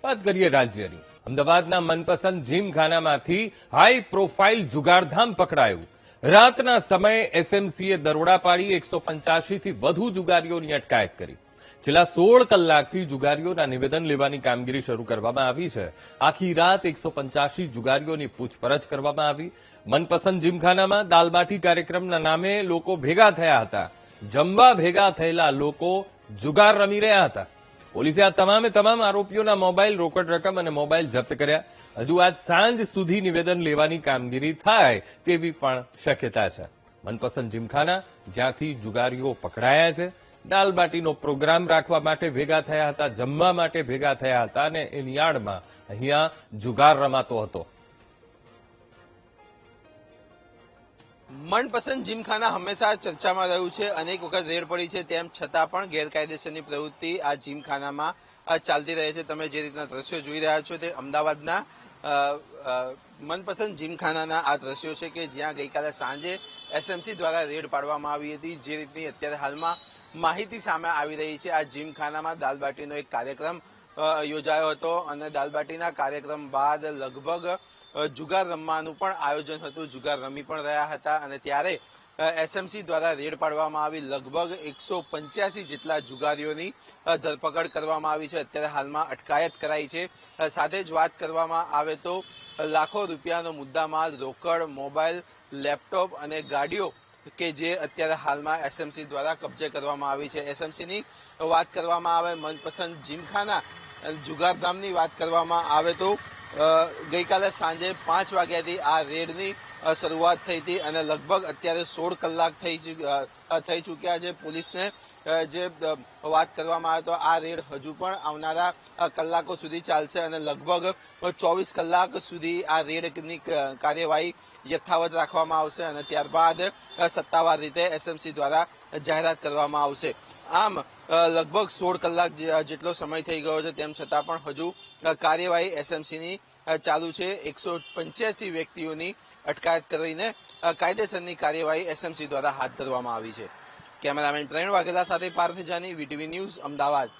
વાત કરીએ રાજ્યની. અમદાવાદના મનપસંદ જીમખાનામાંથી હાઈ પ્રોફાઇલ જુગારધામ પકડાયું. રાતના સમયે એસએમસીએ દરોડા પાડી 185 થી વધુ જુગારીઓની અટકાયત કરી. છેલ્લા 16 કલાકથી જુગારીઓના નિવેદન લેવાની કામગીરી શરૂ કરવામાં આવી છે. આખી રાત 185 જુગારીઓની પૂછપરછ કરવામાં આવી. મનપસંદ જીમખાનામાં દાલબાટી કાર્યક્રમના નામે લોકો ભેગા થયા હતા. જમવા ભેગા થયેલા લોકો જુગાર રમી રહ્યા હતા. પોલીસે આ તમામ આરોપીઓના મોબાઈલ, રોકડ રકમ અને મોબાઈલ જપ્ત કર્યા. હજુ આજ સાંજ સુધી નિવેદન લેવાની કામગીરી થાય તેવી પણ શક્યતા છે. મનપસંદ જીમખાના જ્યાંથી જુગારીઓ પકડાયા છે, દાલબાટીનો પ્રોગ્રામ રાખવા માટે ભેગા થયા હતા, જમવા માટે ભેગા થયા હતા અને એની આડમાં અહીંયા જુગાર રમાતો હતો. મનપસંદ જીમખાના હંમેશા ચર્ચામાં રહ્યું છે. અનેક વખત રેડ પડી છે, તેમ છતાં પણ ગેરકાયદેસરની પ્રવૃત્તિ આ જીમખાનામાં ચાલતી રહે છે. તમે જે રીતના દ્રશ્યો જોઈ રહ્યા છો તે અમદાવાદના મનપસંદ જીમખાનાના આ દ્રશ્યો છે કે જ્યાં ગઈકાલે સાંજે એસએમસી દ્વારા રેડ પાડવામાં આવી હતી. જે રીતની અત્યારે હાલમાં માહિતી સામે આવી રહી છે, આ જીમખાનામાં દાલબાટીનો એક કાર્યક્રમ યોજાયો હતો અને દાલબાટીના કાર્યક્રમ બાદ લગભગ જુગાર રમવાનું પણ આયોજન હતું. જુગાર રમી પણ રહ્યા હતા અને ત્યારે એસએમસી દ્વારા રેડ પાડવામાં આવી. લગભગ 185 જેટલા જુગારીઓની ધરપકડ કરવામાં આવી છે. અત્યારે હાલમાં અટકાયત કરાઈ છે. સાથે જ વાત કરવામાં આવે તો લાખો રૂપિયાનો મુદ્દામાલ, રોકડ, મોબાઈલ, લેપટોપ અને ગાડીઓ કે જે અત્યારે હાલમાં એસએમસી દ્વારા કબજે કરવામાં આવી છે. એસએમસીની વાત કરવામાં આવે, મનપસંદ જીમખાના જુગારધામની વાત કરવામાં આવે તો ગઈકાલે સાંજે 5 વાગ્યાથી આ રેડની શરૂઆત થઈ હતી અને લગભગ અત્યારે 16 કલાક થઈ ચૂક્યા છે. પોલીસને જે વાત કરવામાં આવે તો આ રેડ હજુ પણ આવનારા કલાકો સુધી ચાલશે અને લગભગ 24 કલાક સુધી આ રેડની કાર્યવાહી યથાવત રાખવામાં આવશે અને ત્યારબાદ સત્તાવાર રીતે એસએમસી દ્વારા જાહેરાત કરવામાં આવશે. આમ લગભગ 16 કલાક જેટલો સમય થઈ ગયો છે, તેમ છતાં પણ હજુ કાર્યવાહી એસએમસીની ચાલુ છે. 185 વ્યક્તિઓની અટકાયત કરીને કાયદેસરની કાર્યવાહી એસએમસી દ્વારા હાથ ધરવામાં આવી છે. કેમેરામેન પ્રવીણ વાઘેલા સાથે પાર્થ જાની, વીટીવી ન્યૂઝ, અમદાવાદ.